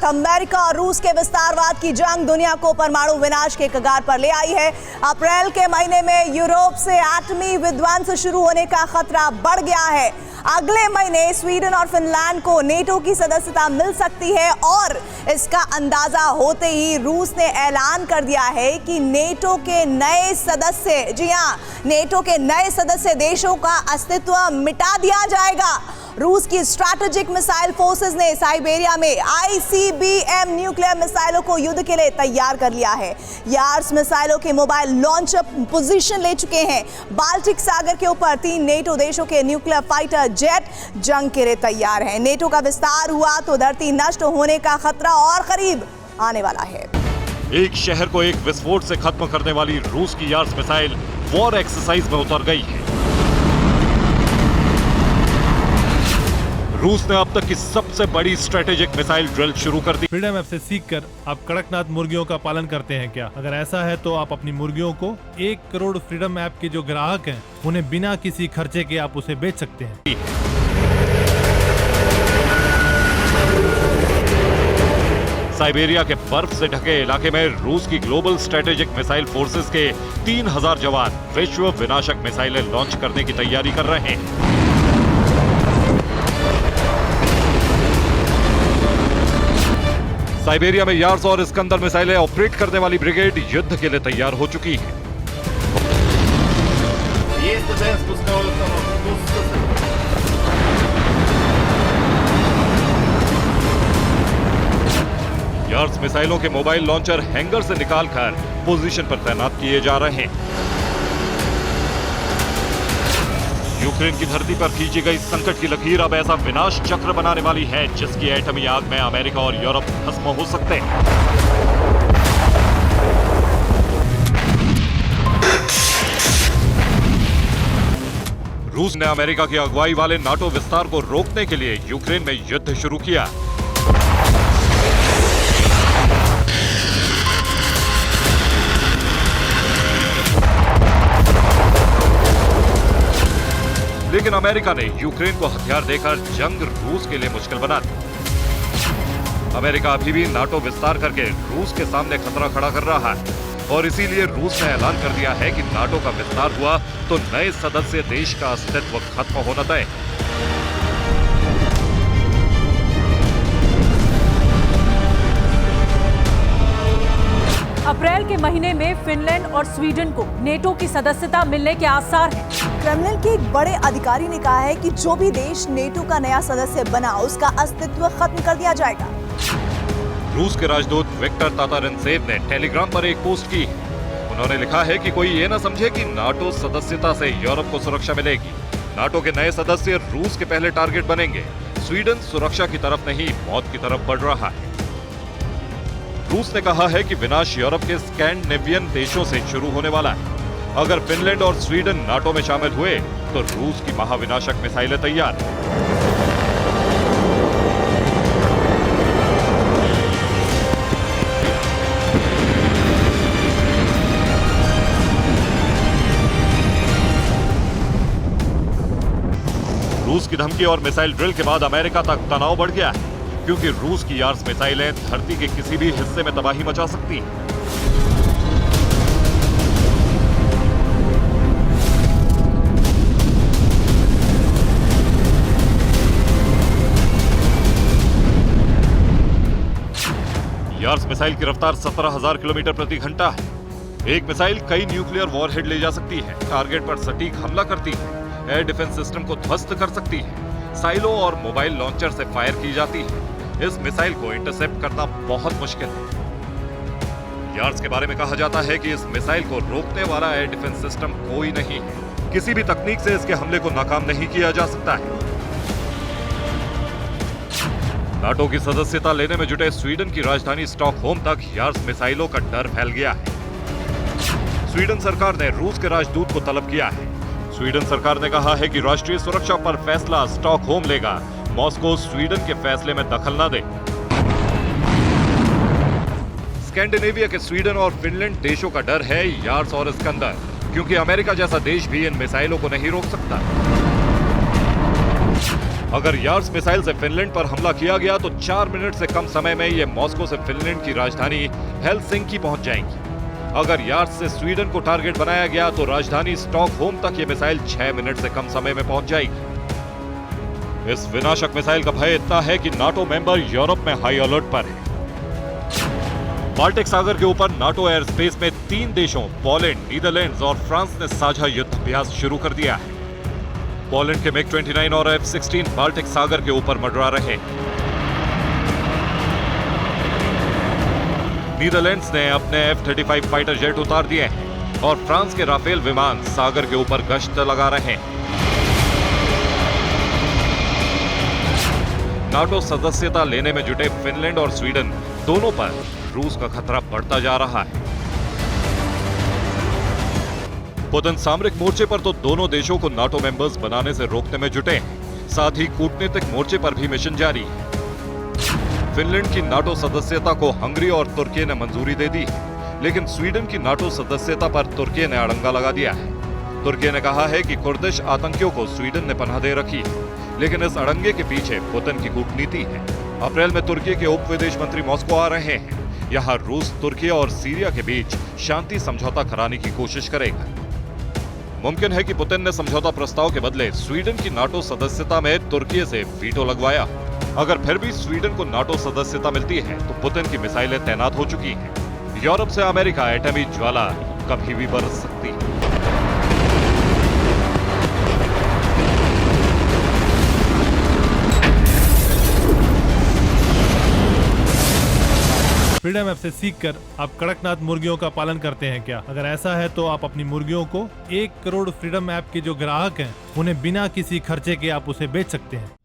America और रूस के विस्तारवाद की जंग दुनिया को परमाणु विनाश के कगार पर ले आई है। अप्रैल के महीने में यूरोप से एटमी विध्वंस शुरू होने का खतरा बढ़ गया है। अगले महीने स्वीडन और फिनलैंड को नेटो की सदस्यता मिल सकती है और इसका अंदाजा होते ही रूस ने ऐलान कर दिया है कि नेटो के नए सदस्य, जी हां, नेटो के नए सदस्य देशों का अस्तित्व मिटा दिया जाएगा। रूस की स्ट्रैटेजिक मिसाइल फोर्सेस ने साइबेरिया में आईसीबीएम न्यूक्लियर मिसाइलों को युद्ध के लिए तैयार कर लिया है। यार्स मिसाइलों के मोबाइल लॉन्चर पोजीशन ले चुके हैं। बाल्टिक सागर के ऊपर 3 नेटो देशों के न्यूक्लियर फाइटर जेट जंग के लिए तैयार हैं। नेटो का विस्तार हुआ तो धरती नष्ट होने का खतरा और करीब आने वाला है। एक शहर को एक विस्फोट से खत्म करने वाली रूस की यार्स मिसाइल वॉर एक्सरसाइज में उतर गई है। रूस ने अब तक की सबसे बड़ी स्ट्रेटेजिक मिसाइल ड्रिल शुरू कर दी। फ्रीडम ऐप से सीखकर आप कड़कनाथ मुर्गियों का पालन करते हैं क्या? अगर ऐसा है तो आप अपनी मुर्गियों को 1 करोड़ फ्रीडम ऐप के जो ग्राहक हैं उन्हें बिना किसी खर्चे के आप उसे बेच सकते हैं। साइबेरिया के बर्फ से ढके इलाके में रूस की ग्लोबल स्ट्रेटेजिक मिसाइल फोर्सेस के 3000 जवान विश्व विनाशक मिसाइलें लॉन्च करने की तैयारी कर रहे हैं। साइबेरिया में यार्स और इस्कंदर मिसाइलें ऑपरेट करने वाली ब्रिगेड युद्ध के लिए तैयार हो चुकी है। यार्स मिसाइलों के मोबाइल लॉन्चर हैंगर से निकालकर पोजीशन पर तैनात किए जा रहे हैं। यूक्रेन की धरती पर खींची गई संकट की लकीर अब ऐसा विनाश चक्र बनाने वाली है जिसकी एटमी आग में अमेरिका और यूरोप भस्म हो सकते हैं। रूस ने अमेरिका की अगुवाई वाले नाटो विस्तार को रोकने के लिए यूक्रेन में युद्ध शुरू किया। लेकिन अमेरिका ने यूक्रेन को हथियार देकर जंग रूस के लिए मुश्किल बना दी। अमेरिका अभी भी नाटो विस्तार करके रूस के सामने खतरा खड़ा कर रहा है और इसीलिए रूस ने ऐलान कर दिया है कि नाटो का विस्तार हुआ तो नए सदस्य देश का अस्तित्व खत्म होना तय। अप्रैल के महीने में फिनलैंड और स्वीडन को नेटो की सदस्यता मिलने के आसार हैं। क्रेमलिन के एक बड़े अधिकारी ने कहा है कि जो भी देश नेटो का नया सदस्य बना उसका अस्तित्व खत्म कर दिया जाएगा। रूस के राजदूत विक्टर तातारनसेव ने टेलीग्राम पर एक पोस्ट की। उन्होंने लिखा है कि कोई ये न समझे कि नाटो सदस्यता से यूरोप को सुरक्षा मिलेगी। नाटो के नए सदस्य रूस के पहले टारगेट बनेंगे। स्वीडन सुरक्षा की तरफ नहीं, मौत की तरफ बढ़ रहा है। रूस ने कहा है कि विनाश यूरोप के स्कैंडिनेवियन देशों से शुरू होने वाला है। अगर फिनलैंड और स्वीडन नाटो में शामिल हुए तो रूस की महाविनाशक मिसाइलें तैयार। रूस की धमकी और मिसाइल ड्रिल के बाद अमेरिका तक तनाव बढ़ गया है क्योंकि रूस की यार्स मिसाइलें धरती के किसी भी हिस्से में तबाही मचा सकती हैं। यार्स मिसाइल की रफ्तार 17,000 किलोमीटर प्रति घंटा है। एक मिसाइल कई न्यूक्लियर वॉरहेड ले जा सकती है, टारगेट पर सटीक हमला करती है, एयर डिफेंस सिस्टम को ध्वस्त कर सकती है, साइलो और मोबाइल लॉन्चर से फायर की जाती है। इस मिसाइल को इंटरसेप्ट करना बहुत मुश्किल है। यार्स के बारे में कहा जाता है कि इस मिसाइल को रोकने वाला एयर डिफेंस सिस्टम कोई नहीं है। किसी भी तकनीक से इसके हमले को नाकाम नहीं किया जा सकता है। नाटो की सदस्यता लेने में जुटे स्वीडन की राजधानी स्टॉकहोम तक यार्स मिसाइलों का डर फैल गया है। स्वीडन सरकार ने रूस के राजदूत को तलब किया है। स्वीडन सरकार ने कहा है कि राष्ट्रीय सुरक्षा पर फैसला स्टॉकहोम लेगा। मॉस्को स्वीडन के फैसले में दखल न दे। स्कैंडिनेविया के स्वीडन और फिनलैंड देशों का डर है यार्स और इस्कंदर, क्योंकि अमेरिका जैसा देश भी इन मिसाइलों को नहीं रोक सकता। अगर यार्ड्स मिसाइल से फिनलैंड पर हमला किया गया तो 4 मिनट से कम समय में ये मॉस्को से फिनलैंड की राजधानी हेलसिंकी पहुंच जाएंगी। अगर यार्ड्स से स्वीडन को टारगेट बनाया गया तो राजधानी स्टॉकहोम तक ये मिसाइल 6 मिनट से कम समय में पहुंच जाएगी। इस विनाशक मिसाइल का भय इतना है कि नाटो मेंबर यूरोप में हाई अलर्ट पर है। बाल्टिक सागर के ऊपर नाटो एयर स्पेस में 3 देशों पोलैंड, नीदरलैंड्स और फ्रांस ने साझा युद्ध अभ्यास शुरू कर दिया है। पोलैंड के MiG-29 और F-16 बाल्टिक सागर के ऊपर मंडरा रहे। नीदरलैंड्स ने अपने F-35 फाइटर जेट उतार दिए हैं और फ्रांस के राफेल विमान सागर के ऊपर गश्त लगा रहे हैं। नाटो सदस्यता लेने में जुटे फिनलैंड और स्वीडन दोनों पर रूस का खतरा बढ़ता जा रहा है। पुतिन सामरिक मोर्चे पर तो दोनों देशों को नाटो मेंबर्स बनाने से रोकने में जुटे हैं, साथ ही कूटनीतिक मोर्चे पर भी मिशन जारी है। फिनलैंड की नाटो सदस्यता को हंगरी और तुर्की ने मंजूरी दे दी है, लेकिन स्वीडन की नाटो सदस्यता पर तुर्की ने अड़ंगा लगा दिया है। तुर्की ने कहा है कि कुर्दिश आतंकियों को स्वीडन ने पनाह दे रखी है, लेकिन इस अड़ंगे के पीछे पुतिन की कूटनीति है। अप्रैल में तुर्की के उप विदेश मंत्री मॉस्को आ रहे हैं। यहाँ रूस, तुर्की और सीरिया के बीच शांति समझौता कराने की कोशिश करेगा। मुमकिन है कि पुतिन ने समझौता प्रस्ताव के बदले स्वीडन की नाटो सदस्यता में तुर्की से वीटो लगवाया। अगर फिर भी स्वीडन को नाटो सदस्यता मिलती है तो पुतिन की मिसाइलें तैनात हो चुकी हैं। यूरोप से अमेरिका एटमी ज्वाला कभी भी बरस सकती है। फ्रीडम ऐप से सीखकर आप कड़कनाथ मुर्गियों का पालन करते हैं क्या? अगर ऐसा है तो आप अपनी मुर्गियों को 1 करोड़ फ्रीडम ऐप के जो ग्राहक हैं उन्हें बिना किसी खर्चे के आप उसे बेच सकते हैं।